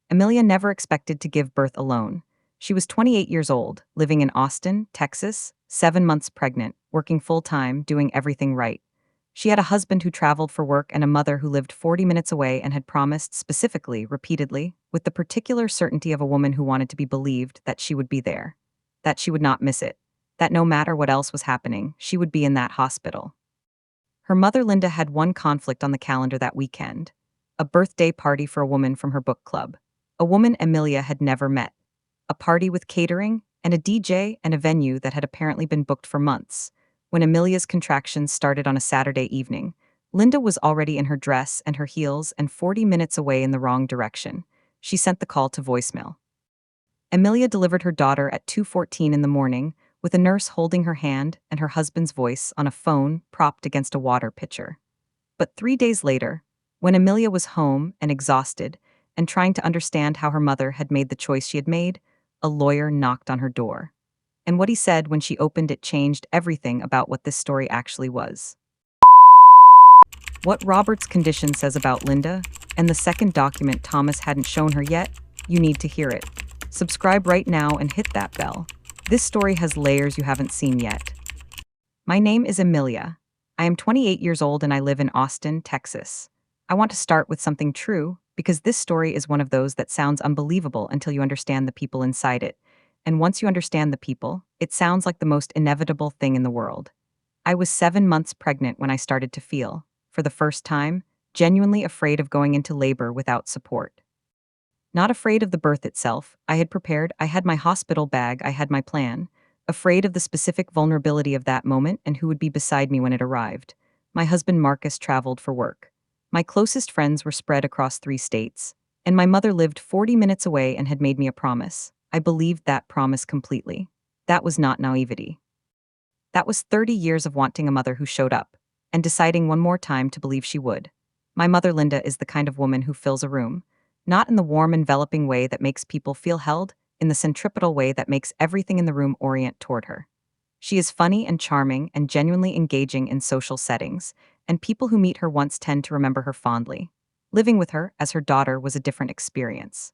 Emilia never expected to give birth alone. She was 28 years old, living in Austin, Texas, 7 months pregnant, working full-time, doing everything right. She had a husband who traveled for work and a mother who lived 40 minutes away and had promised specifically, repeatedly, with the particular certainty of a woman who wanted to be believed, that she would be there, that she would not miss it, that no matter what else was happening, she would be in that hospital. Her mother Linda had one conflict on the calendar that weekend: a birthday party for a woman from her book club, a woman Emilia had never met, a party with catering and a DJ and a venue that had apparently been booked for months. When Emilia's contractions started on a Saturday evening, Linda was already in her dress and her heels and 40 minutes away in the wrong direction. She sent the call to voicemail. Emilia delivered her daughter at 2:14 in the morning, with a nurse holding her hand and her husband's voice on a phone propped against a water pitcher. But 3 days later, when Emilia was home and exhausted and trying to understand how her mother had made the choice she had made, a lawyer knocked on her door. And what he said when she opened it changed everything about what this story actually was. What Robert's condition says about Linda, and the second document Thomas hadn't shown her yet, you need to hear it. Subscribe right now and hit that bell. This story has layers you haven't seen yet. My name is Emilia. I am 28 years old and I live in Austin, Texas. I want to start with something true, because this story is one of those that sounds unbelievable until you understand the people inside it. And once you understand the people, it sounds like the most inevitable thing in the world. I was 7 months pregnant when I started to feel, for the first time, genuinely afraid of going into labor without support. Not afraid of the birth itself, I had prepared, I had my hospital bag, I had my plan. Afraid of the specific vulnerability of that moment and who would be beside me when it arrived. My husband Marcus traveled for work. My closest friends were spread across 3 states, and my mother lived 40 minutes away and had made me a promise. I believed that promise completely. That was not naivety. That was 30 years of wanting a mother who showed up, and deciding one more time to believe she would. My mother Linda is the kind of woman who fills a room, not in the warm, enveloping way that makes people feel held, in the centripetal way that makes everything in the room orient toward her. She is funny and charming and genuinely engaging in social settings, and people who meet her once tend to remember her fondly. Living with her, as her daughter, was a different experience.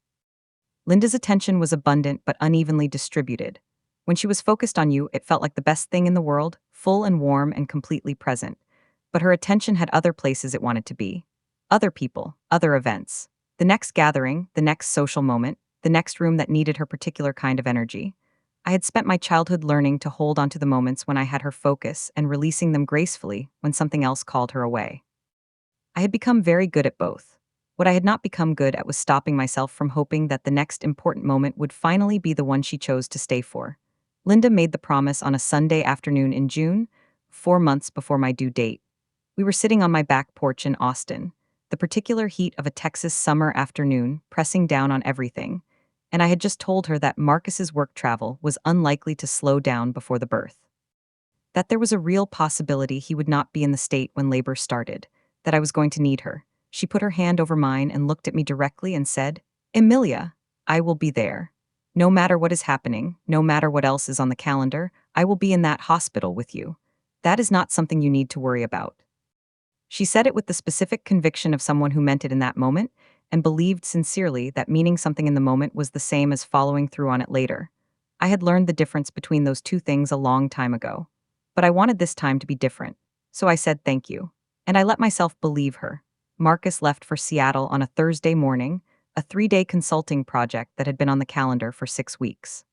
Linda's attention was abundant but unevenly distributed. When she was focused on you, it felt like the best thing in the world, full and warm and completely present. But her attention had other places it wanted to be. Other people, other events. The next gathering, the next social moment, the next room that needed her particular kind of energy. I had spent my childhood learning to hold onto the moments when I had her focus and releasing them gracefully when something else called her away. I had become very good at both. What I had not become good at was stopping myself from hoping that the next important moment would finally be the one she chose to stay for. Linda made the promise on a Sunday afternoon in June, 4 months before my due date. We were sitting on my back porch in Austin, the particular heat of a Texas summer afternoon, pressing down on everything, and I had just told her that Marcus's work travel was unlikely to slow down before the birth. That there was a real possibility he would not be in the state when labor started, that I was going to need her. She put her hand over mine and looked at me directly and said, "Emilia, I will be there. No matter what is happening, no matter what else is on the calendar, I will be in that hospital with you. That is not something you need to worry about." She said it with the specific conviction of someone who meant it in that moment, and believed sincerely that meaning something in the moment was the same as following through on it later. I had learned the difference between those two things a long time ago. But I wanted this time to be different, so I said thank you. And I let myself believe her. Marcus left for Seattle on a Thursday morning, a 3-day consulting project that had been on the calendar for 6 weeks.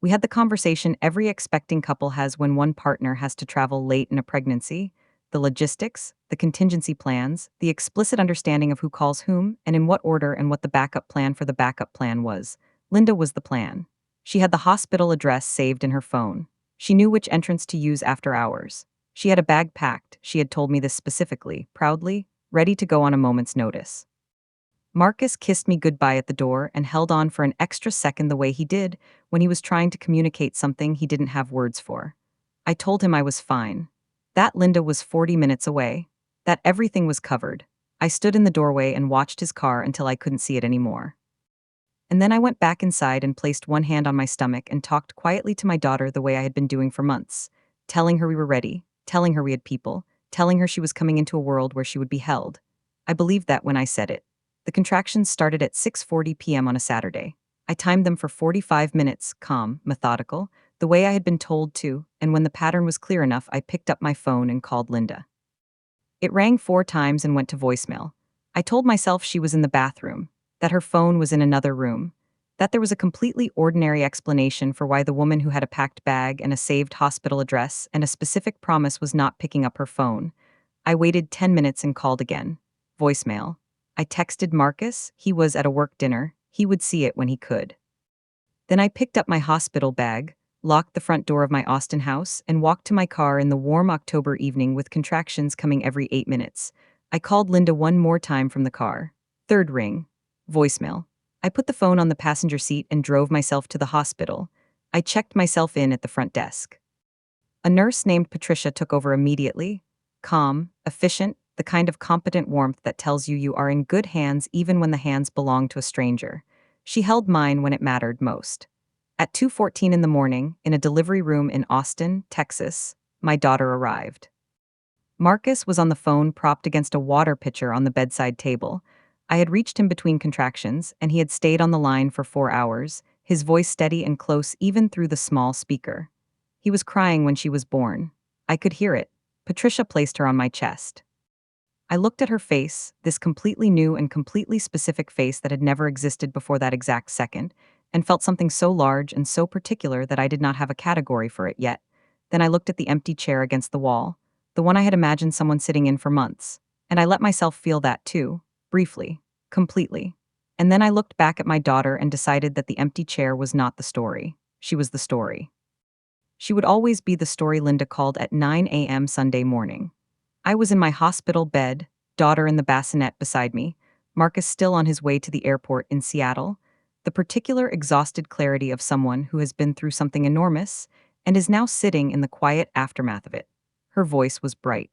We had the conversation every expecting couple has when one partner has to travel late in a pregnancy: the logistics, the contingency plans, the explicit understanding of who calls whom and in what order, and what the backup plan for the backup plan was. Linda was the plan. She had the hospital address saved in her phone. She knew which entrance to use after hours. She had a bag packed, she had told me this specifically, proudly, ready to go on a moment's notice. Marcus kissed me goodbye at the door and held on for an extra second the way he did when he was trying to communicate something he didn't have words for. I told him I was fine. That Linda was 40 minutes away. That everything was covered. I stood in the doorway and watched his car until I couldn't see it anymore. And then I went back inside and placed one hand on my stomach and talked quietly to my daughter the way I had been doing for months, telling her we were ready, telling her we had people, telling her she was coming into a world where she would be held. I believed that when I said it. The contractions started at 6:40 p.m. on a Saturday. I timed them for 45 minutes, calm, methodical, the way I had been told to, and when the pattern was clear enough, I picked up my phone and called Linda. It rang 4 times and went to voicemail. I told myself she was in the bathroom, that her phone was in another room, that there was a completely ordinary explanation for why the woman who had a packed bag and a saved hospital address and a specific promise was not picking up her phone. I waited 10 minutes and called again. Voicemail. I texted Marcus, he was at a work dinner, he would see it when he could. Then I picked up my hospital bag, locked the front door of my Austin house, and walked to my car in the warm October evening with contractions coming every 8 minutes. I called Linda one more time from the car. Third ring. Voicemail. I put the phone on the passenger seat and drove myself to the hospital. I checked myself in at the front desk. A nurse named Patricia took over immediately. Calm, efficient, the kind of competent warmth that tells you are in good hands even when the hands belong to a stranger. She held mine when it mattered most. At 2:14 in the morning, in a delivery room in Austin, Texas, my daughter arrived. Marcus was on the phone propped against a water pitcher on the bedside table. I had reached him between contractions, and he had stayed on the line for 4 hours, his voice steady and close even through the small speaker. He was crying when she was born. I could hear it. Patricia placed her on my chest. I looked at her face, this completely new and completely specific face that had never existed before that exact second, and felt something so large and so particular that I did not have a category for it yet. Then I looked at the empty chair against the wall, the one I had imagined someone sitting in for months, and I let myself feel that too, briefly, completely. And then I looked back at my daughter and decided that the empty chair was not the story. She was the story. She would always be the story Linda called at 9 a.m. Sunday morning. I was in my hospital bed, daughter in the bassinet beside me, Marcus still on his way to the airport in Seattle, the particular exhausted clarity of someone who has been through something enormous and is now sitting in the quiet aftermath of it. Her voice was bright.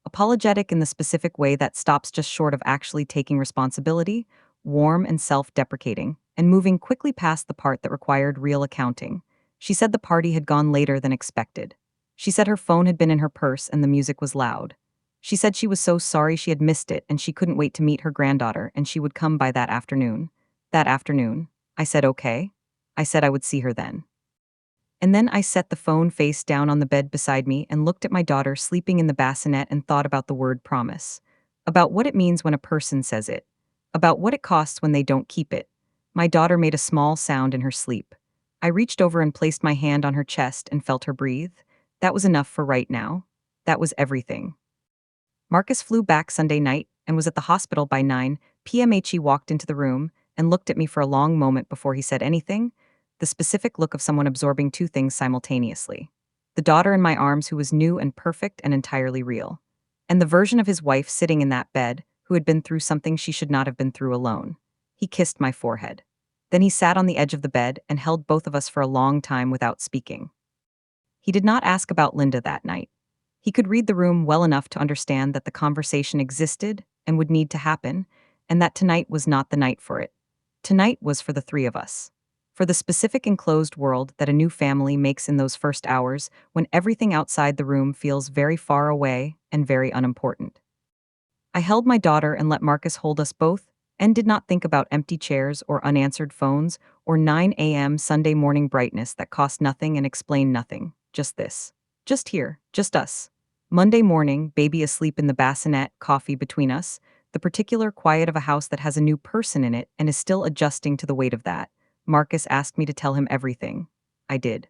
Apologetic in the specific way that stops just short of actually taking responsibility, warm and self-deprecating, and moving quickly past the part that required real accounting. She said the party had gone later than expected. She said her phone had been in her purse and the music was loud. She said she was so sorry she had missed it and she couldn't wait to meet her granddaughter and she would come by that afternoon. That afternoon. I said okay. I said I would see her then. And then I set the phone face down on the bed beside me and looked at my daughter sleeping in the bassinet and thought about the word promise. About what it means when a person says it. About what it costs when they don't keep it. My daughter made a small sound in her sleep. I reached over and placed my hand on her chest and felt her breathe. That was enough for right now. That was everything. Marcus flew back Sunday night and was at the hospital by 9 p.m. He walked into the room and looked at me for a long moment before he said anything, the specific look of someone absorbing two things simultaneously. The daughter in my arms who was new and perfect and entirely real. And the version of his wife sitting in that bed who had been through something she should not have been through alone. He kissed my forehead. Then he sat on the edge of the bed and held both of us for a long time without speaking. He did not ask about Linda that night. He could read the room well enough to understand that the conversation existed and would need to happen, and that tonight was not the night for it. Tonight was for the three of us. For the specific enclosed world that a new family makes in those first hours when everything outside the room feels very far away and very unimportant. I held my daughter and let Marcus hold us both, and did not think about empty chairs or unanswered phones or 9 a.m. Sunday morning brightness that cost nothing and explained nothing. Just this. Just here. Just us. Monday morning, baby asleep in the bassinet, coffee between us, the particular quiet of a house that has a new person in it and is still adjusting to the weight of that. Marcus asked me to tell him everything. I did.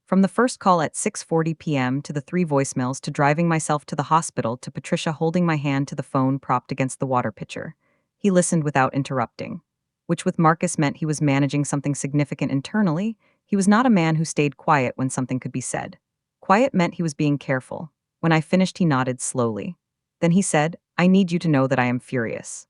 From the first call at 6:40 p.m. to the 3 voicemails to driving myself to the hospital to Patricia holding my hand to the phone propped against the water pitcher. He listened without interrupting, which with Marcus meant he was managing something significant internally. He was not a man who stayed quiet when something could be said. Quiet meant he was being careful. When I finished, he nodded slowly. Then he said, I need you to know that I am furious.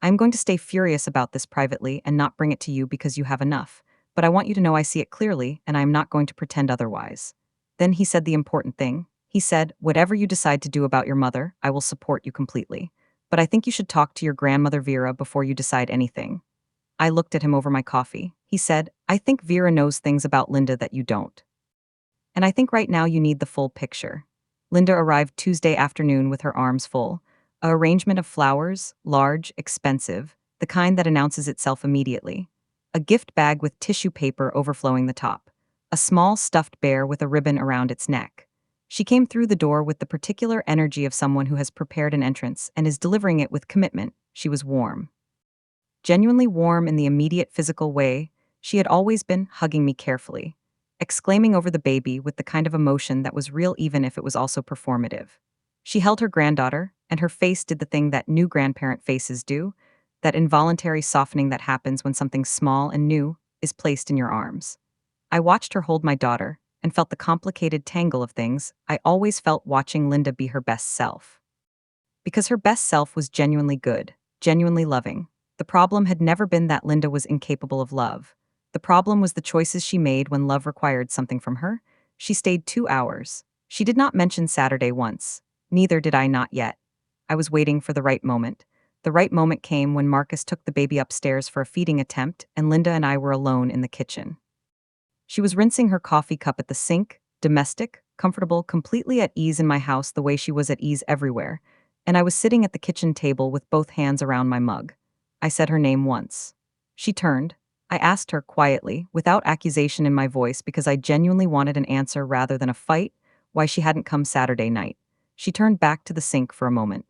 I am going to stay furious about this privately and not bring it to you because you have enough, but I want you to know I see it clearly and I am not going to pretend otherwise. Then he said the important thing. He said, whatever you decide to do about your mother, I will support you completely. But I think you should talk to your grandmother Vera before you decide anything. I looked at him over my coffee. He said, I think Vera knows things about Linda that you don't. And I think right now you need the full picture. Linda arrived Tuesday afternoon with her arms full. A arrangement of flowers, large, expensive, the kind that announces itself immediately. A gift bag with tissue paper overflowing the top. A small stuffed bear with a ribbon around its neck. She came through the door with the particular energy of someone who has prepared an entrance and is delivering it with commitment. She was warm. Genuinely warm in the immediate physical way, she had always been hugging me carefully, exclaiming over the baby with the kind of emotion that was real even if it was also performative. She held her granddaughter, and her face did the thing that new grandparent faces do, that involuntary softening that happens when something small and new is placed in your arms. I watched her hold my daughter and felt the complicated tangle of things I always felt watching Linda be her best self. Because her best self was genuinely good, genuinely loving. The problem had never been that Linda was incapable of love. The problem was the choices she made when love required something from her. She stayed 2 hours. She did not mention Saturday once. Neither did I, not yet. I was waiting for the right moment. The right moment came when Marcus took the baby upstairs for a feeding attempt, and Linda and I were alone in the kitchen. She was rinsing her coffee cup at the sink, domestic, comfortable, completely at ease in my house the way she was at ease everywhere, and I was sitting at the kitchen table with both hands around my mug. I said her name once. She turned. I asked her quietly, without accusation in my voice because I genuinely wanted an answer rather than a fight, why she hadn't come Saturday night. She turned back to the sink for a moment.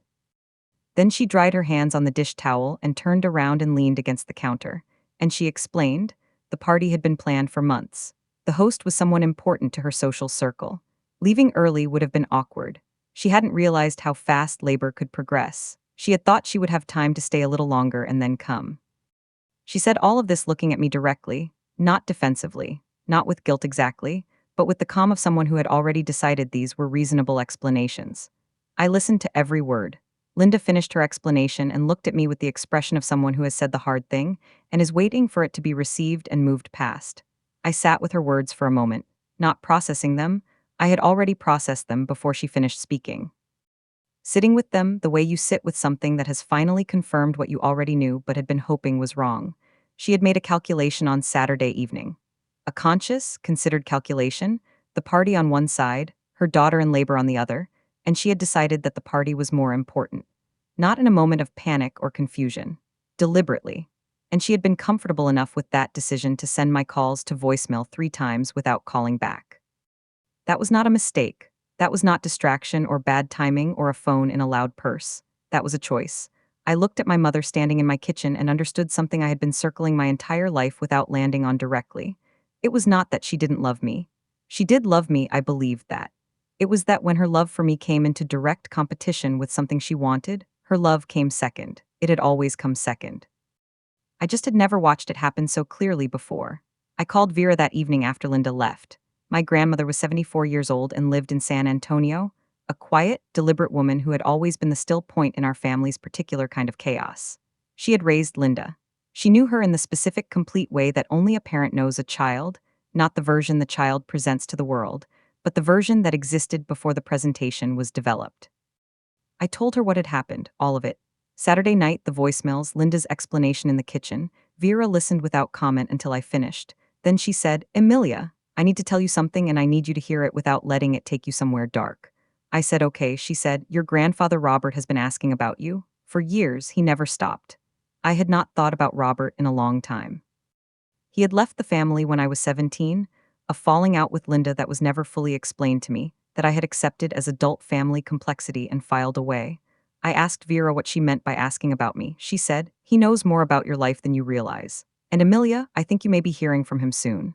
Then she dried her hands on the dish towel and turned around and leaned against the counter. And she explained, the party had been planned for months. The host was someone important to her social circle. Leaving early would have been awkward. She hadn't realized how fast labor could progress. She had thought she would have time to stay a little longer and then come. She said all of this looking at me directly, not defensively, not with guilt exactly, but with the calm of someone who had already decided these were reasonable explanations. I listened to every word. Linda finished her explanation and looked at me with the expression of someone who has said the hard thing and is waiting for it to be received and moved past. I sat with her words for a moment, not processing them. I had already processed them before she finished speaking. Sitting with them the way you sit with something that has finally confirmed what you already knew but had been hoping was wrong. She had made a calculation on Saturday evening. A conscious, considered calculation, the party on one side, her daughter in labor on the other, and she had decided that the party was more important. Not in a moment of panic or confusion. Deliberately. And she had been comfortable enough with that decision to send my calls to voicemail 3 times without calling back. That was not a mistake. That was not distraction or bad timing or a phone in a loud purse. That was a choice. I looked at my mother standing in my kitchen and understood something I had been circling my entire life without landing on directly. It was not that she didn't love me. She did love me, I believed that. It was that when her love for me came into direct competition with something she wanted, her love came second. It had always come second. I just had never watched it happen so clearly before. I called Vera that evening after Linda left. My grandmother was 74 years old and lived in San Antonio, a quiet, deliberate woman who had always been the still point in our family's particular kind of chaos. She had raised Linda. She knew her in the specific, complete way that only a parent knows a child, not the version the child presents to the world, but the version that existed before the presentation was developed. I told her what had happened, all of it. Saturday night, the voicemails, Linda's explanation in the kitchen. Vera listened without comment until I finished. Then she said, "Emilia, I need to tell you something and I need you to hear it without letting it take you somewhere dark." I said, "Okay," she said, "Your grandfather Robert has been asking about you. For years, he never stopped." I had not thought about Robert in a long time. He had left the family when I was 17, a falling out with Linda that was never fully explained to me, that I had accepted as adult family complexity and filed away. I asked Vera what she meant by asking about me. She said, "He knows more about your life than you realize. And Emilia, I think you may be hearing from him soon."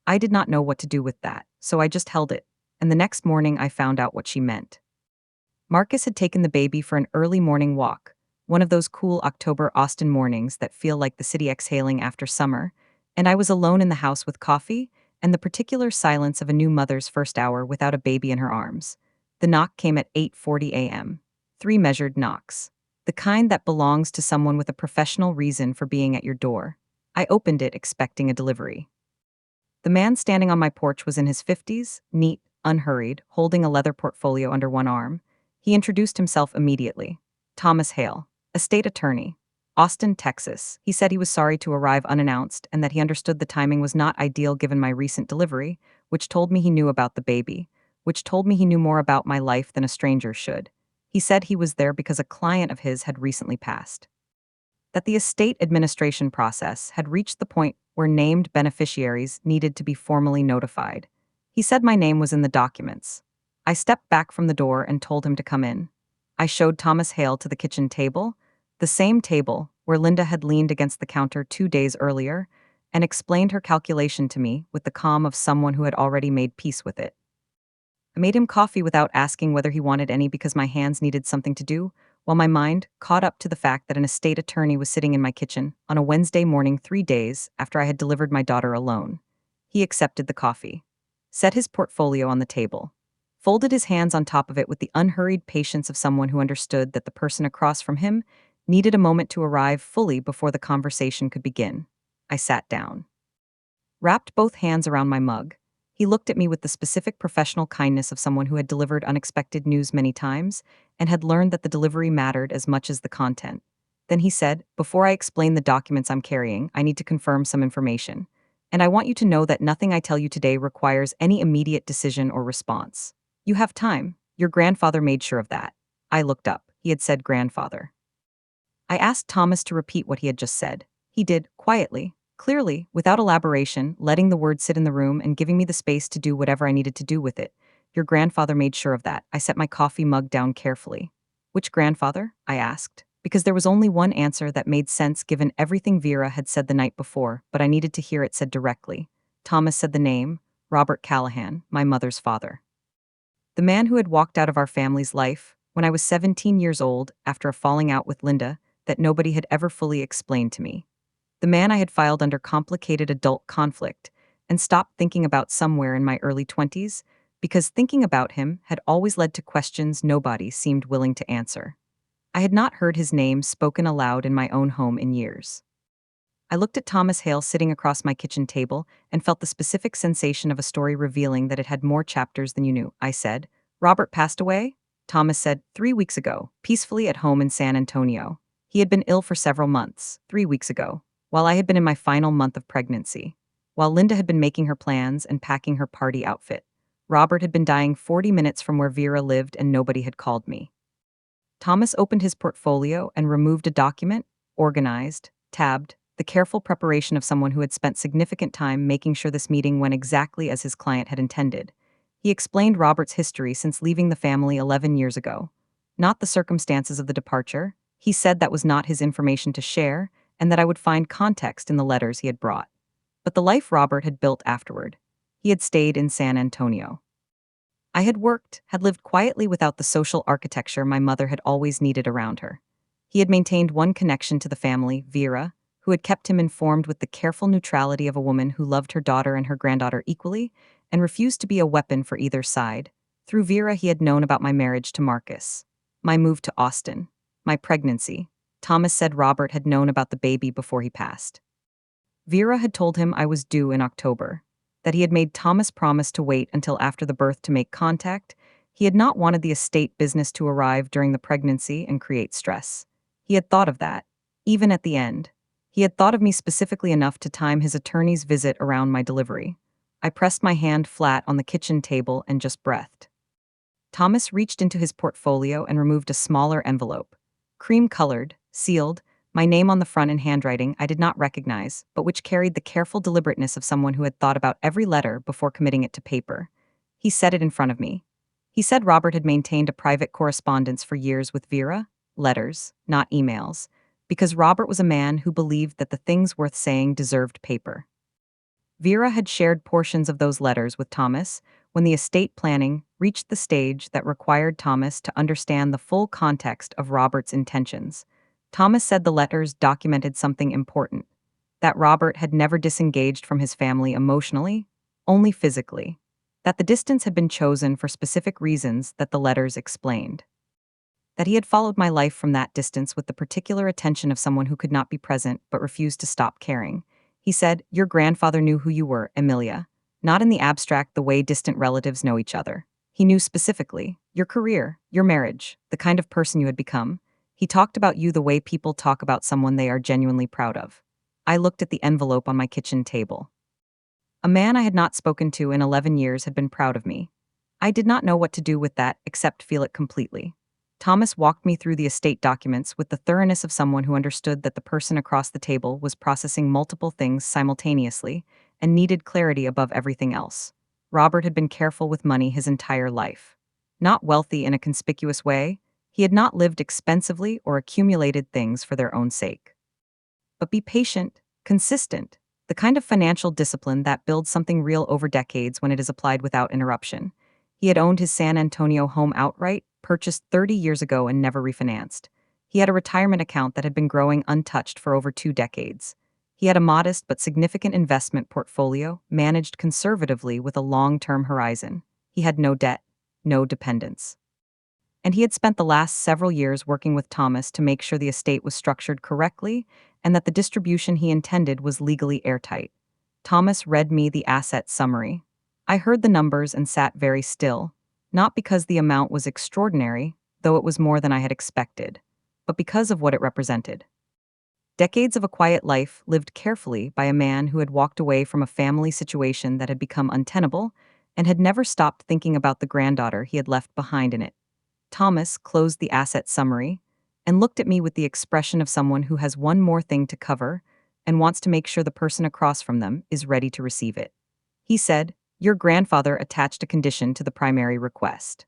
I did not know what to do with that, so I just held it, and the next morning I found out what she meant. Marcus had taken the baby for an early morning walk, one of those cool October Austin mornings that feel like the city exhaling after summer, and I was alone in the house with coffee and the particular silence of a new mother's first hour without a baby in her arms. The knock came at 8:40 a.m. 3 measured knocks. The kind that belongs to someone with a professional reason for being at your door. I opened it expecting a delivery. The man standing on my porch was in his 50s, neat, unhurried, holding a leather portfolio under one arm. He introduced himself immediately. Thomas Hale, a state attorney. Austin, Texas. He said he was sorry to arrive unannounced and that he understood the timing was not ideal given my recent delivery, which told me he knew about the baby, which told me he knew more about my life than a stranger should. He said he was there because a client of his had recently passed. That the estate administration process had reached the point where named beneficiaries needed to be formally notified. He said my name was in the documents. I stepped back from the door and told him to come in. I showed Thomas Hale to the kitchen table, the same table where Linda had leaned against the counter 2 days earlier, and explained her calculation to me with the calm of someone who had already made peace with it. I made him coffee without asking whether he wanted any because my hands needed something to do, while my mind caught up to the fact that an estate attorney was sitting in my kitchen on a Wednesday morning 3 days after I had delivered my daughter alone. He accepted the coffee, set his portfolio on the table, folded his hands on top of it with the unhurried patience of someone who understood that the person across from him needed a moment to arrive fully before the conversation could begin. I sat down, wrapped both hands around my mug. He looked at me with the specific professional kindness of someone who had delivered unexpected news many times and had learned that the delivery mattered as much as the content. Then he said, "Before I explain the documents I'm carrying, I need to confirm some information. And I want you to know that nothing I tell you today requires any immediate decision or response. You have time. Your grandfather made sure of that." I looked up. He had said grandfather. I asked Thomas to repeat what he had just said. He did, quietly, clearly, without elaboration, letting the words sit in the room and giving me the space to do whatever I needed to do with it. Your grandfather made sure of that. I set my coffee mug down carefully. Which grandfather? I asked. Because there was only one answer that made sense given everything Vera had said the night before, but I needed to hear it said directly. Thomas said the name, Robert Callahan, my mother's father. The man who had walked out of our family's life when I was 17 years old after a falling out with Linda that nobody had ever fully explained to me. The man I had filed under complicated adult conflict and stopped thinking about somewhere in my early 20s because thinking about him had always led to questions nobody seemed willing to answer. I had not heard his name spoken aloud in my own home in years. I looked at Thomas Hale sitting across my kitchen table and felt the specific sensation of a story revealing that it had more chapters than you knew. I said, "Robert passed away?" Thomas said, "3 weeks ago, peacefully at home in San Antonio. He had been ill for several months, 3 weeks ago, while I had been in my final month of pregnancy. While Linda had been making her plans and packing her party outfit, Robert had been dying 40 minutes from where Vera lived and nobody had called me." Thomas opened his portfolio and removed a document, organized, tabbed, the careful preparation of someone who had spent significant time making sure this meeting went exactly as his client had intended. He explained Robert's history since leaving the family 11 years ago. Not the circumstances of the departure. He said that was not his information to share, and that I would find context in the letters he had brought. But the life Robert had built afterward. He had stayed in San Antonio. I had lived quietly without the social architecture my mother had always needed around her. He had maintained one connection to the family, Vera, who had kept him informed with the careful neutrality of a woman who loved her daughter and her granddaughter equally and refused to be a weapon for either side. Through Vera, he had known about my marriage to Marcus, my move to Austin, my pregnancy. Thomas said Robert had known about the baby before he passed. Vera had told him I was due in October, that he had made Thomas promise to wait until after the birth to make contact. He had not wanted the estate business to arrive during the pregnancy and create stress. He had thought of that, even at the end. He had thought of me specifically enough to time his attorney's visit around my delivery. I pressed my hand flat on the kitchen table and just breathed. Thomas reached into his portfolio and removed a smaller envelope. Cream-colored, sealed, my name on the front in handwriting I did not recognize, but which carried the careful deliberateness of someone who had thought about every letter before committing it to paper. He set it in front of me. He said Robert had maintained a private correspondence for years with Vera, letters, not emails, because Robert was a man who believed that the things worth saying deserved paper. Vera had shared portions of those letters with Thomas when the estate planning reached the stage that required Thomas to understand the full context of Robert's intentions. Thomas said the letters documented something important, that Robert had never disengaged from his family emotionally, only physically, that the distance had been chosen for specific reasons that the letters explained, that he had followed my life from that distance with the particular attention of someone who could not be present but refused to stop caring. He said, "Your grandfather knew who you were, Emilia, not in the abstract the way distant relatives know each other. He knew specifically your career, your marriage, the kind of person you had become. He talked about you the way people talk about someone they are genuinely proud of." I looked at the envelope on my kitchen table. A man I had not spoken to in 11 years had been proud of me. I did not know what to do with that except feel it completely. Thomas walked me through the estate documents with the thoroughness of someone who understood that the person across the table was processing multiple things simultaneously and needed clarity above everything else. Robert had been careful with money his entire life. Not wealthy in a conspicuous way, he had not lived expensively or accumulated things for their own sake. But be patient, consistent, the kind of financial discipline that builds something real over decades when it is applied without interruption. He had owned his San Antonio home outright, purchased 30 years ago and never refinanced. He had a retirement account that had been growing untouched for over 2 decades. He had a modest but significant investment portfolio, managed conservatively with a long-term horizon. He had no debt, no dependents. And he had spent the last several years working with Thomas to make sure the estate was structured correctly and that the distribution he intended was legally airtight. Thomas read me the asset summary. I heard the numbers and sat very still, not because the amount was extraordinary, though it was more than I had expected, but because of what it represented. Decades of a quiet life lived carefully by a man who had walked away from a family situation that had become untenable and had never stopped thinking about the granddaughter he had left behind in it. Thomas closed the asset summary and looked at me with the expression of someone who has one more thing to cover and wants to make sure the person across from them is ready to receive it. He said, "Your grandfather attached a condition to the primary request.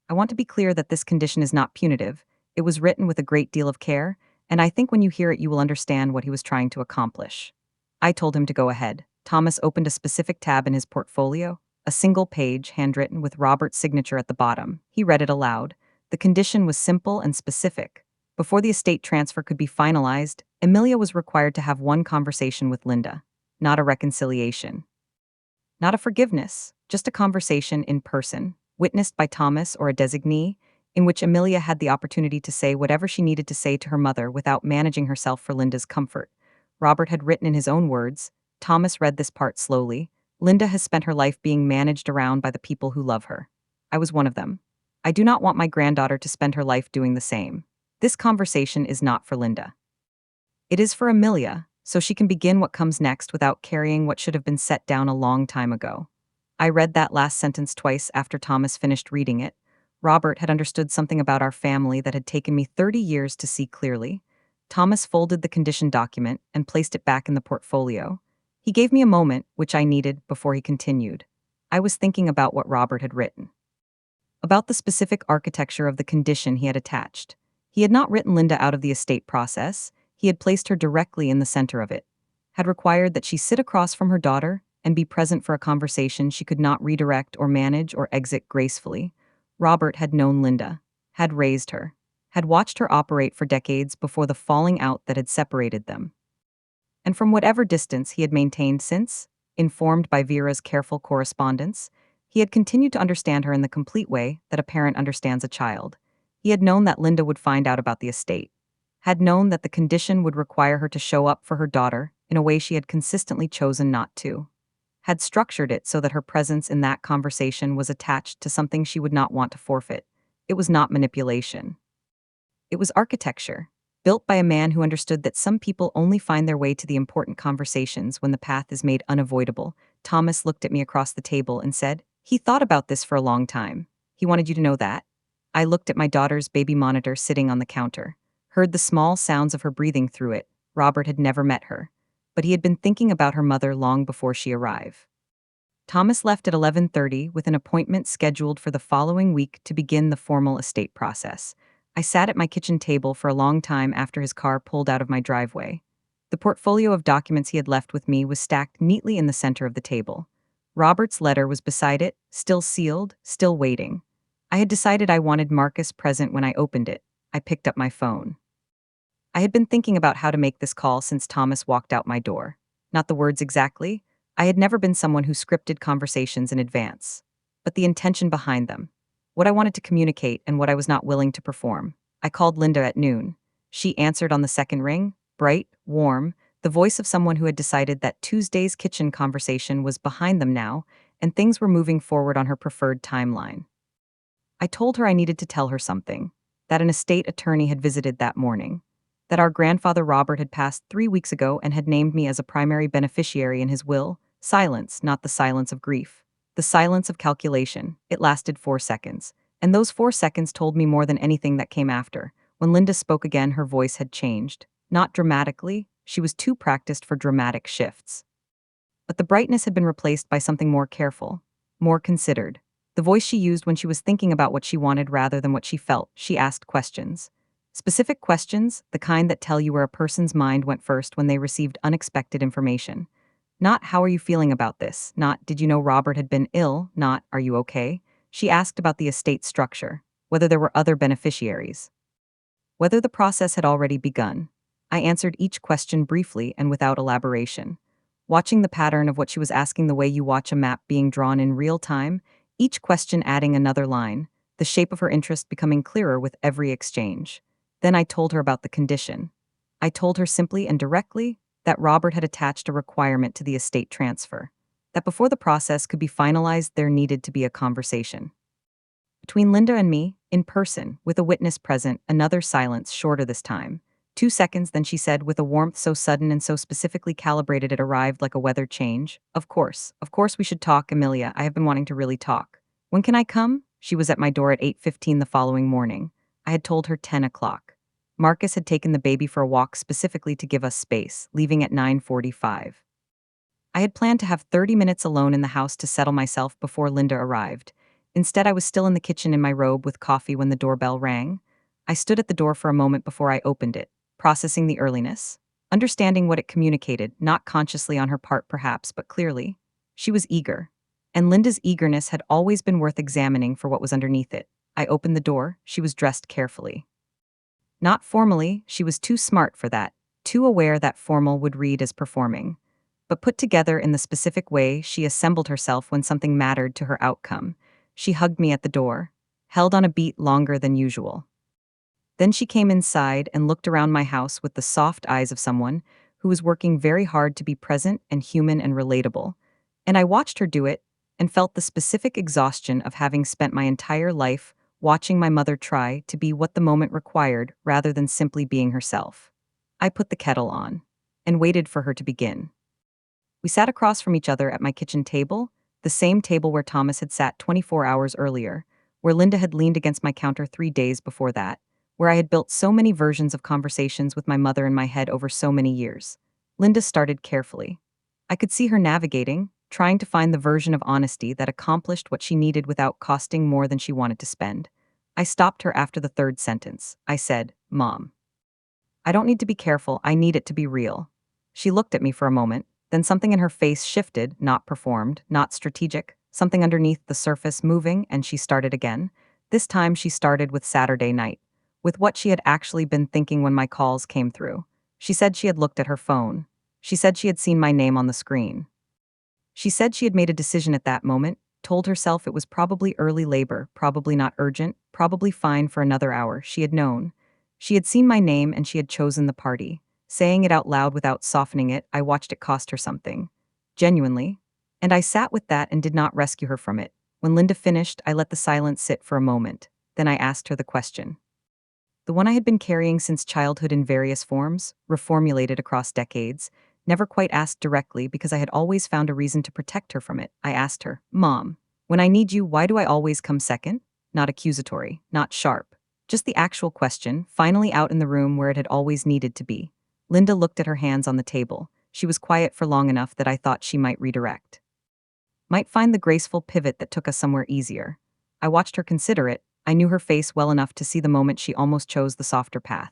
I want to be clear that this condition is not punitive. It was written with a great deal of care, and I think when you hear it you will understand what he was trying to accomplish." I told him to go ahead. Thomas opened a specific tab in his portfolio, a single page handwritten with Robert's signature at the bottom. He read it aloud. The condition was simple and specific. Before the estate transfer could be finalized, Emilia was required to have one conversation with Linda. Not a reconciliation. Not a forgiveness, just a conversation in person, witnessed by Thomas or a designee, in which Emilia had the opportunity to say whatever she needed to say to her mother without managing herself for Linda's comfort. Robert had written in his own words. Thomas read this part slowly. "Linda has spent her life being managed around by the people who love her. I was one of them. I do not want my granddaughter to spend her life doing the same. This conversation is not for Linda. It is for Emilia, so she can begin what comes next without carrying what should have been set down a long time ago." I read that last sentence twice after Thomas finished reading it. Robert had understood something about our family that had taken me 30 years to see clearly. Thomas folded the condition document and placed it back in the portfolio. He gave me a moment, which I needed, before he continued. I was thinking about what Robert had written. About the specific architecture of the condition he had attached. He had not written Linda out of the estate process. He had placed her directly in the center of it. Had required that she sit across from her daughter and be present for a conversation she could not redirect or manage or exit gracefully. Robert had known Linda, had raised her, had watched her operate for decades before the falling out that had separated them. And from whatever distance he had maintained since, informed by Vera's careful correspondence, he had continued to understand her in the complete way that a parent understands a child. He had known that Linda would find out about the estate, had known that the condition would require her to show up for her daughter in a way she had consistently chosen not to, had structured it so that her presence in that conversation was attached to something she would not want to forfeit. It was not manipulation. It was architecture, built by a man who understood that some people only find their way to the important conversations when the path is made unavoidable. Thomas looked at me across the table and said, "He thought about this for a long time. He wanted you to know that." I looked at my daughter's baby monitor sitting on the counter, heard the small sounds of her breathing through it. Robert had never met her, but he had been thinking about her mother long before she arrived. Thomas left at 11:30 with an appointment scheduled for the following week to begin the formal estate process. I sat at my kitchen table for a long time after his car pulled out of my driveway. The portfolio of documents he had left with me was stacked neatly in the center of the table. Robert's letter was beside it, still sealed, still waiting. I had decided I wanted Marcus present when I opened it. I picked up my phone. I had been thinking about how to make this call since Thomas walked out my door. Not the words exactly. I had never been someone who scripted conversations in advance. But the intention behind them. What I wanted to communicate and what I was not willing to perform. I called Linda at noon. She answered on the second ring, bright, warm, the voice of someone who had decided that Tuesday's kitchen conversation was behind them now, and things were moving forward on her preferred timeline. I told her I needed to tell her something, that an estate attorney had visited that morning, that our grandfather Robert had passed 3 weeks ago and had named me as a primary beneficiary in his will. Silence, not the silence of grief. The silence of calculation. It lasted 4 seconds. And those 4 seconds told me more than anything that came after. When Linda spoke again, her voice had changed. Not dramatically, she was too practiced for dramatic shifts. But the brightness had been replaced by something more careful, more considered. The voice she used when she was thinking about what she wanted rather than what she felt, she asked questions. Specific questions, the kind that tell you where a person's mind went first when they received unexpected information. Not, how are you feeling about this? Not, did you know Robert had been ill? Not, are you okay? She asked about the estate structure, whether there were other beneficiaries, whether the process had already begun. I answered each question briefly and without elaboration. Watching the pattern of what she was asking, the way you watch a map being drawn in real time, each question adding another line, the shape of her interest becoming clearer with every exchange. Then I told her about the condition. I told her simply and directly that Robert had attached a requirement to the estate transfer, that before the process could be finalized, there needed to be a conversation. Between Linda and me, in person, with a witness present, another silence, shorter this time. 2 seconds, then she said, with a warmth so sudden and so specifically calibrated it arrived like a weather change, of course we should talk, Emilia. I have been wanting to really talk. When can I come? She was at my door at 8:15 the following morning. I had told her 10 o'clock. Marcus had taken the baby for a walk specifically to give us space, leaving at 9:45. I had planned to have 30 minutes alone in the house to settle myself before Linda arrived. Instead, I was still in the kitchen in my robe with coffee when the doorbell rang. I stood at the door for a moment before I opened it, processing the earliness, understanding what it communicated, not consciously on her part perhaps, but clearly. She was eager. And Linda's eagerness had always been worth examining for what was underneath it. I opened the door. She was dressed carefully. Not formally, she was too smart for that, too aware that formal would read as performing. But put together in the specific way she assembled herself when something mattered to her outcome. She hugged me at the door, held on a beat longer than usual. Then she came inside and looked around my house with the soft eyes of someone who was working very hard to be present and human and relatable. And I watched her do it and felt the specific exhaustion of having spent my entire life watching my mother try to be what the moment required rather than simply being herself. I put the kettle on and waited for her to begin. We sat across from each other at my kitchen table, the same table where Thomas had sat 24 hours earlier, where Linda had leaned against my counter 3 days before that, where I had built so many versions of conversations with my mother in my head over so many years. Linda started carefully. I could see her navigating, trying to find the version of honesty that accomplished what she needed without costing more than she wanted to spend. I stopped her after the third sentence. I said, "Mom, I don't need to be careful, I need it to be real." She looked at me for a moment, then something in her face shifted, not performed, not strategic, something underneath the surface moving, and she started again. This time she started with Saturday night, with what she had actually been thinking when my calls came through. She said she had looked at her phone. She said she had seen my name on the screen. She said she had made a decision at that moment, told herself it was probably early labor, probably not urgent, probably fine for another hour. She had known. She had seen my name and she had chosen the party. Saying it out loud without softening it, I watched it cost her something. Genuinely. And I sat with that and did not rescue her from it. When Linda finished, I let the silence sit for a moment. Then I asked her the question. The one I had been carrying since childhood in various forms, reformulated across decades, never quite asked directly because I had always found a reason to protect her from it. I asked her, "Mom, when I need you, why do I always come second?" Not accusatory, not sharp. Just the actual question, finally out in the room where it had always needed to be. Linda looked at her hands on the table. She was quiet for long enough that I thought she might redirect. Might find the graceful pivot that took us somewhere easier. I watched her consider it. I knew her face well enough to see the moment she almost chose the softer path.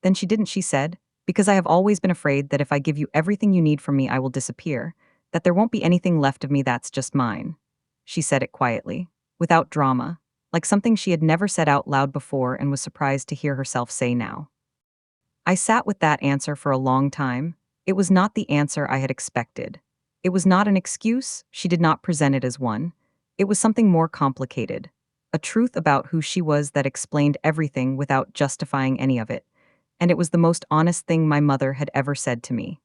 Then she didn't, she said, "Because I have always been afraid that if I give you everything you need from me, I will disappear, that there won't be anything left of me that's just mine." She said it quietly, without drama, like something she had never said out loud before and was surprised to hear herself say now. I sat with that answer for a long time. It was not the answer I had expected. It was not an excuse, she did not present it as one. It was something more complicated. A truth about who she was that explained everything without justifying any of it. And it was the most honest thing my mother had ever said to me.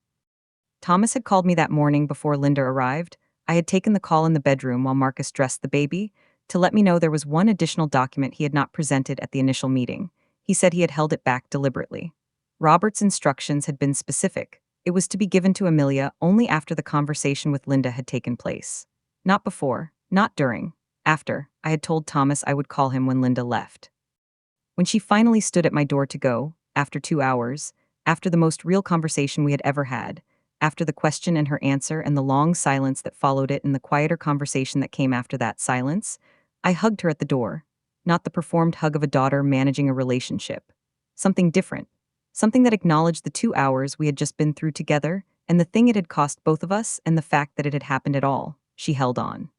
Thomas had called me that morning before Linda arrived. I had taken the call in the bedroom while Marcus dressed the baby to let me know there was one additional document he had not presented at the initial meeting. He said he had held it back deliberately. Robert's instructions had been specific. It was to be given to Emilia only after the conversation with Linda had taken place. Not before, not during. After, I had told Thomas I would call him when Linda left. When she finally stood at my door to go, after 2 hours, after the most real conversation we had ever had, after the question and her answer and the long silence that followed it and the quieter conversation that came after that silence, I hugged her at the door. Not the performed hug of a daughter managing a relationship. Something different. Something that acknowledged the 2 hours we had just been through together and the thing it had cost both of us and the fact that it had happened at all. She held on.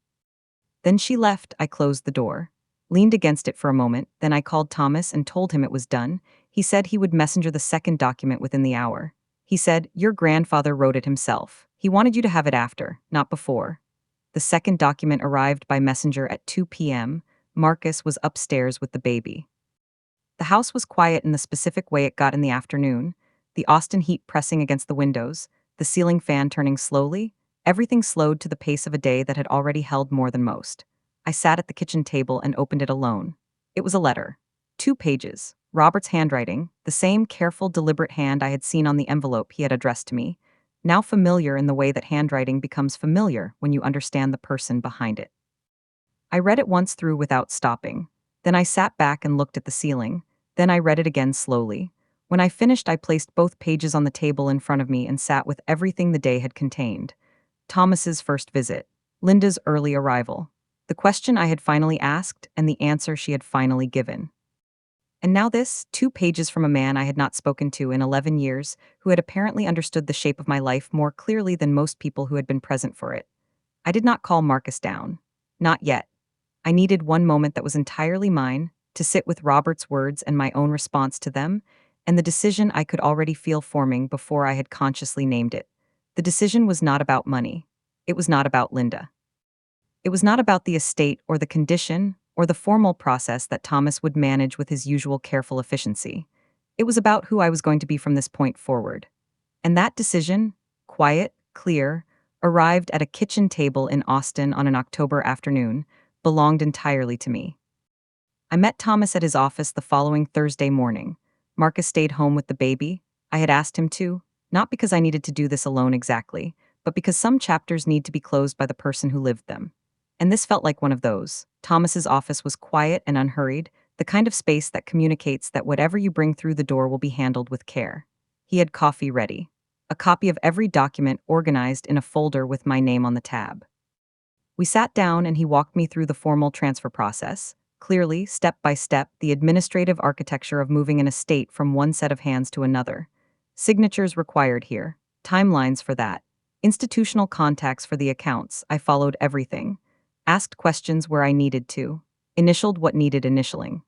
Then she left. I closed the door, leaned against it for a moment, then I called Thomas and told him it was done. He said he would messenger the second document within the hour. He said, "Your grandfather wrote it himself. He wanted you to have it after, not before." The second document arrived by messenger at 2 p.m. Marcus was upstairs with the baby. The house was quiet in the specific way it got in the afternoon, the Austin heat pressing against the windows, the ceiling fan turning slowly, everything slowed to the pace of a day that had already held more than most. I sat at the kitchen table and opened it alone. It was a letter. 2 pages. Robert's handwriting, the same careful, deliberate hand I had seen on the envelope he had addressed to me, now familiar in the way that handwriting becomes familiar when you understand the person behind it. I read it once through without stopping. Then I sat back and looked at the ceiling. Then I read it again slowly. When I finished, I placed both pages on the table in front of me and sat with everything the day had contained. Thomas's first visit, Linda's early arrival, the question I had finally asked and the answer she had finally given. And now this, 2 pages from a man I had not spoken to in 11 years, who had apparently understood the shape of my life more clearly than most people who had been present for it. I did not call Marcus down. Not yet. I needed one moment that was entirely mine, to sit with Robert's words and my own response to them, and the decision I could already feel forming before I had consciously named it. The decision was not about money. It was not about Linda. It was not about the estate or the condition or the formal process that Thomas would manage with his usual careful efficiency. It was about who I was going to be from this point forward. And that decision, quiet, clear, arrived at a kitchen table in Austin on an October afternoon, belonged entirely to me. I met Thomas at his office the following Thursday morning. Marcus stayed home with the baby. I had asked him to, not because I needed to do this alone exactly, but because some chapters need to be closed by the person who lived them. And this felt like one of those. Thomas's office was quiet and unhurried, the kind of space that communicates that whatever you bring through the door will be handled with care. He had coffee ready, a copy of every document organized in a folder with my name on the tab. We sat down and he walked me through the formal transfer process, clearly, step by step, the administrative architecture of moving an estate from one set of hands to another. Signatures required here, timelines for that, institutional contacts for the accounts. I followed everything, asked questions where I needed to, initialed what needed initialing.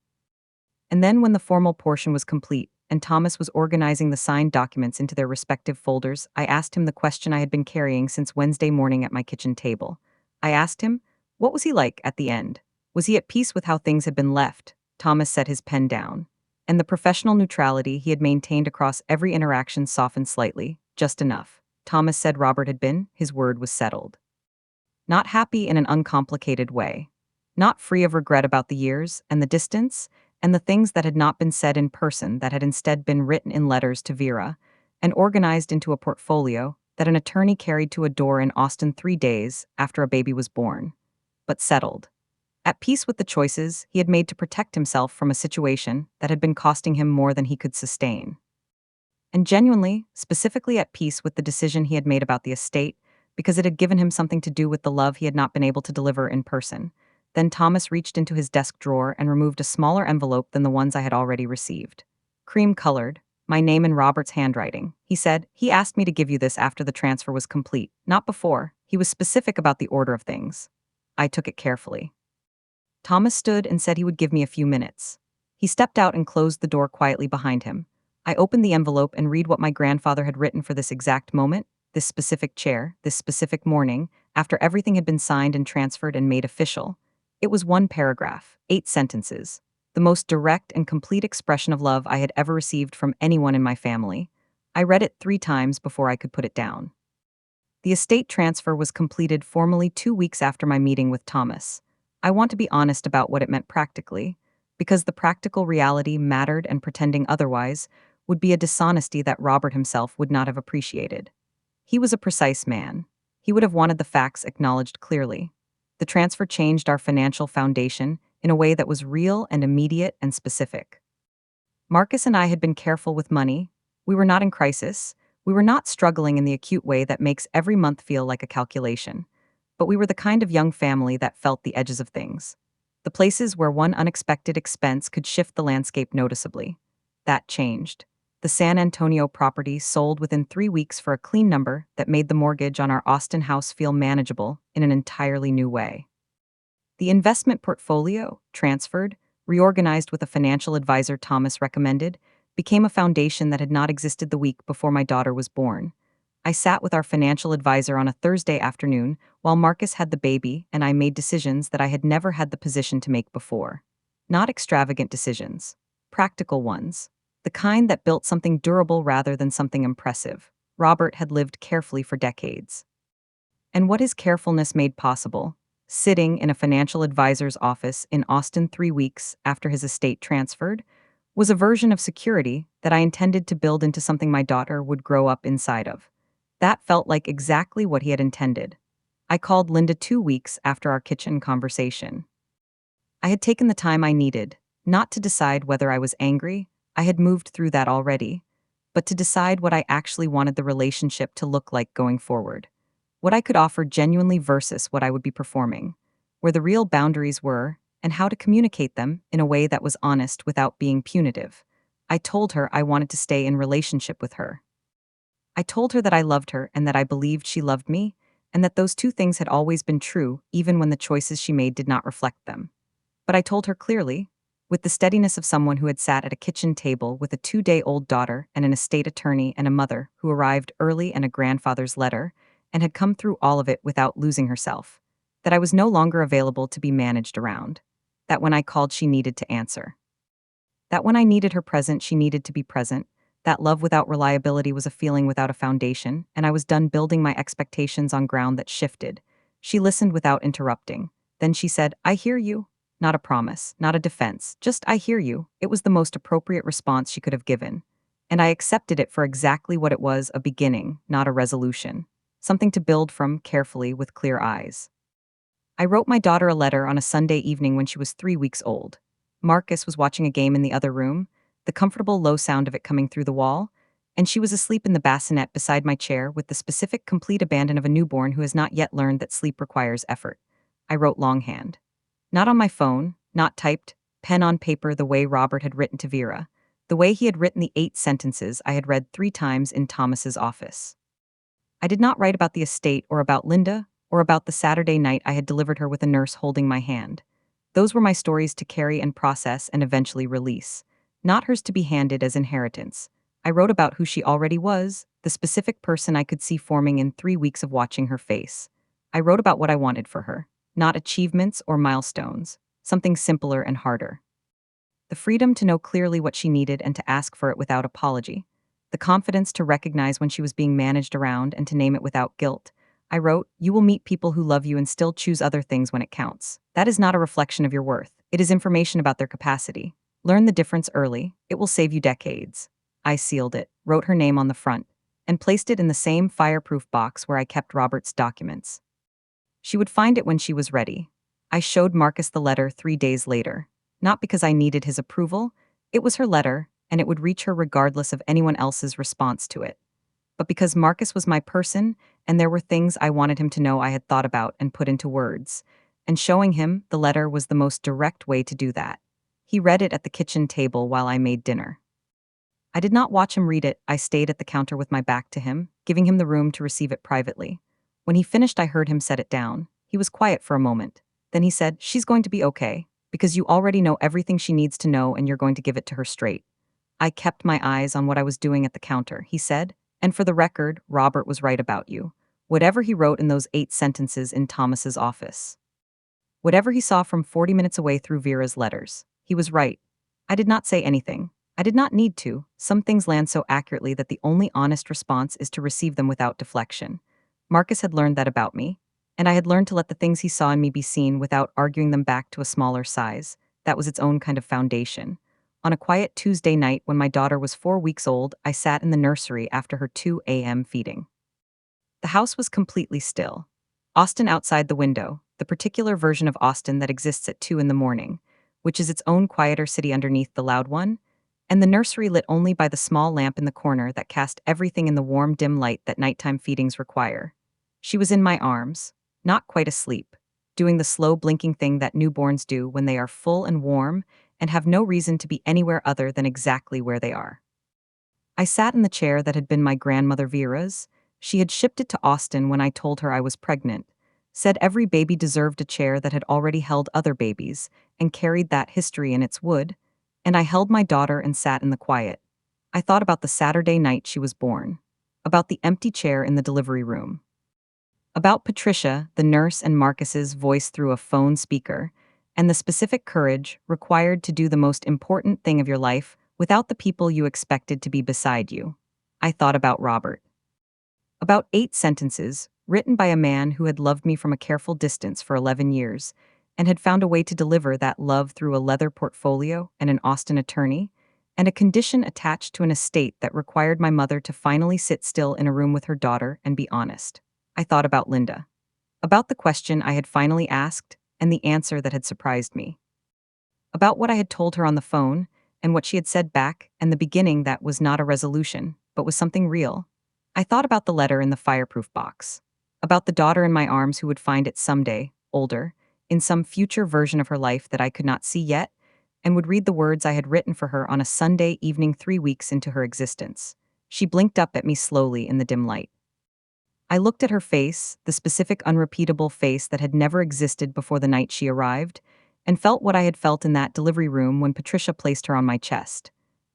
And then when the formal portion was complete and Thomas was organizing the signed documents into their respective folders, I asked him the question I had been carrying since Wednesday morning at my kitchen table. I asked him, what was he like at the end? Was he at peace with how things had been left? Thomas set his pen down. And the professional neutrality he had maintained across every interaction softened slightly, just enough. Thomas said Robert had been, his word was settled. Not happy in an uncomplicated way. Not free of regret about the years and the distance and the things that had not been said in person that had instead been written in letters to Vera and organized into a portfolio that an attorney carried to a door in Austin 3 days after a baby was born. But settled. At peace with the choices he had made to protect himself from a situation that had been costing him more than he could sustain. And genuinely, specifically at peace with the decision he had made about the estate, because it had given him something to do with the love he had not been able to deliver in person. Then Thomas reached into his desk drawer and removed a smaller envelope than the ones I had already received. Cream-colored, my name in Robert's handwriting. He said, he asked me to give you this after the transfer was complete, not before. He was specific about the order of things. I took it carefully. Thomas stood and said he would give me a few minutes. He stepped out and closed the door quietly behind him. I opened the envelope and read what my grandfather had written for this exact moment, this specific chair, this specific morning, after everything had been signed and transferred and made official. It was 1 paragraph, 8 sentences, the most direct and complete expression of love I had ever received from anyone in my family. I read it 3 times before I could put it down. The estate transfer was completed formally 2 weeks after my meeting with Thomas. I want to be honest about what it meant practically, because the practical reality mattered and pretending otherwise would be a dishonesty that Robert himself would not have appreciated. He was a precise man. He would have wanted the facts acknowledged clearly. The transfer changed our financial foundation in a way that was real and immediate and specific. Marcus and I had been careful with money. We were not in crisis. We were not struggling in the acute way that makes every month feel like a calculation. But we were the kind of young family that felt the edges of things. The places where one unexpected expense could shift the landscape noticeably. That changed. The San Antonio property sold within 3 weeks for a clean number that made the mortgage on our Austin house feel manageable in an entirely new way. The investment portfolio, transferred, reorganized with a financial advisor Thomas recommended, became a foundation that had not existed the week before my daughter was born. I sat with our financial advisor on a Thursday afternoon while Marcus had the baby, and I made decisions that I had never had the position to make before. Not extravagant decisions, practical ones. The kind that built something durable rather than something impressive. Robert had lived carefully for decades. And what his carefulness made possible, sitting in a financial advisor's office in Austin 3 weeks after his estate transferred, was a version of security that I intended to build into something my daughter would grow up inside of. That felt like exactly what he had intended. I called Linda 2 weeks after our kitchen conversation. I had taken the time I needed, not to decide whether I was angry, I had moved through that already, but to decide what I actually wanted the relationship to look like going forward. What I could offer genuinely versus what I would be performing, where the real boundaries were, and how to communicate them in a way that was honest without being punitive. I told her I wanted to stay in relationship with her. I told her that I loved her and that I believed she loved me, and that those two things had always been true even when the choices she made did not reflect them. But I told her clearly, with the steadiness of someone who had sat at a kitchen table with a 2-day-old daughter and an estate attorney and a mother who arrived early and a grandfather's letter, and had come through all of it without losing herself, that I was no longer available to be managed around, that when I called she needed to answer, that when I needed her present she needed to be present, that love without reliability was a feeling without a foundation, and I was done building my expectations on ground that shifted. She listened without interrupting. Then she said, "I hear you." Not a promise, not a defense, just "I hear you." It was the most appropriate response she could have given. And I accepted it for exactly what it was, a beginning, not a resolution. Something to build from carefully with clear eyes. I wrote my daughter a letter on a Sunday evening when she was 3 weeks old. Marcus was watching a game in the other room, the comfortable low sound of it coming through the wall, and she was asleep in the bassinet beside my chair with the specific complete abandon of a newborn who has not yet learned that sleep requires effort. I wrote longhand. Not on my phone, not typed, pen on paper the way Robert had written to Vera, the way he had written the 8 sentences I had read 3 times in Thomas's office. I did not write about the estate or about Linda or about the Saturday night I had delivered her with a nurse holding my hand. Those were my stories to carry and process and eventually release, not hers to be handed as inheritance. I wrote about who she already was, the specific person I could see forming in 3 weeks of watching her face. I wrote about what I wanted for her, not achievements or milestones, something simpler and harder. The freedom to know clearly what she needed and to ask for it without apology. The confidence to recognize when she was being managed around and to name it without guilt. I wrote, "You will meet people who love you and still choose other things when it counts. That is not a reflection of your worth. It is information about their capacity. Learn the difference early. It will save you decades." I sealed it, wrote her name on the front, and placed it in the same fireproof box where I kept Robert's documents. She would find it when she was ready. I showed Marcus the letter 3 days later. Not because I needed his approval, it was her letter, and it would reach her regardless of anyone else's response to it. But because Marcus was my person, and there were things I wanted him to know I had thought about and put into words. And showing him the letter was the most direct way to do that. He read it at the kitchen table while I made dinner. I did not watch him read it. I stayed at the counter with my back to him, giving him the room to receive it privately. When he finished, I heard him set it down. He was quiet for a moment. Then he said, "She's going to be okay, because you already know everything she needs to know and you're going to give it to her straight." I kept my eyes on what I was doing at the counter. He said, "And for the record, Robert was right about you. Whatever he wrote in those 8 sentences in Thomas's office. Whatever he saw from 40 minutes away through Vera's letters. He was right." I did not say anything. I did not need to. Some things land so accurately that the only honest response is to receive them without deflection. Marcus had learned that about me, and I had learned to let the things he saw in me be seen without arguing them back to a smaller size. That was its own kind of foundation. On a quiet Tuesday night when my daughter was 4 weeks old, I sat in the nursery after her 2 a.m. feeding. The house was completely still. Austin outside the window, the particular version of Austin that exists at 2 in the morning, which is its own quieter city underneath the loud one, and the nursery lit only by the small lamp in the corner that cast everything in the warm, dim light that nighttime feedings require. She was in my arms, not quite asleep, doing the slow blinking thing that newborns do when they are full and warm and have no reason to be anywhere other than exactly where they are. I sat in the chair that had been my grandmother Vera's. She had shipped it to Austin when I told her I was pregnant, said every baby deserved a chair that had already held other babies, and carried that history in its wood, and I held my daughter and sat in the quiet. I thought about the Saturday night she was born, about the empty chair in the delivery room, about Patricia, the nurse, and Marcus's voice through a phone speaker, and the specific courage required to do the most important thing of your life without the people you expected to be beside you. I thought about Robert. About 8 sentences, written by a man who had loved me from a careful distance for 11 years, and had found a way to deliver that love through a leather portfolio and an Austin attorney, and a condition attached to an estate that required my mother to finally sit still in a room with her daughter and be honest. I thought about Linda. About the question I had finally asked, and the answer that had surprised me. About what I had told her on the phone, and what she had said back, and the beginning that was not a resolution, but was something real. I thought about the letter in the fireproof box. About the daughter in my arms who would find it someday, older, in some future version of her life that I could not see yet, and would read the words I had written for her on a Sunday evening 3 weeks into her existence. She blinked up at me slowly in the dim light. I looked at her face, the specific unrepeatable face that had never existed before the night she arrived, and felt what I had felt in that delivery room when Patricia placed her on my chest.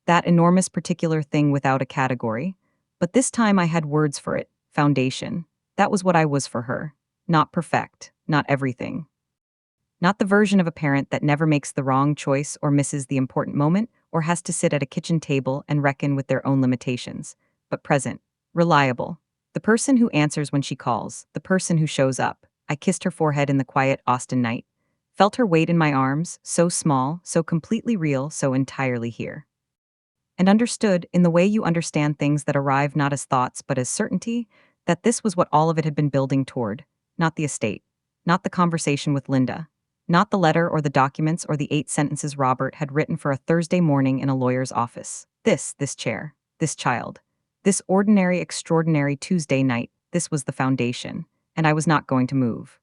That enormous particular thing without a category. But this time I had words for it: foundation. That was what I was for her. Not perfect, not everything. Not the version of a parent that never makes the wrong choice or misses the important moment or has to sit at a kitchen table and reckon with their own limitations, but present, reliable. The person who answers when she calls, the person who shows up. I kissed her forehead in the quiet Austin night, felt her weight in my arms, so small, so completely real, so entirely here. And understood, in the way you understand things that arrive not as thoughts but as certainty, that this was what all of it had been building toward. Not the estate, not the conversation with Linda, not the letter or the documents or the 8 sentences Robert had written for a Thursday morning in a lawyer's office. This chair, this child, this ordinary, extraordinary Tuesday night, this was the foundation, and I was not going to move.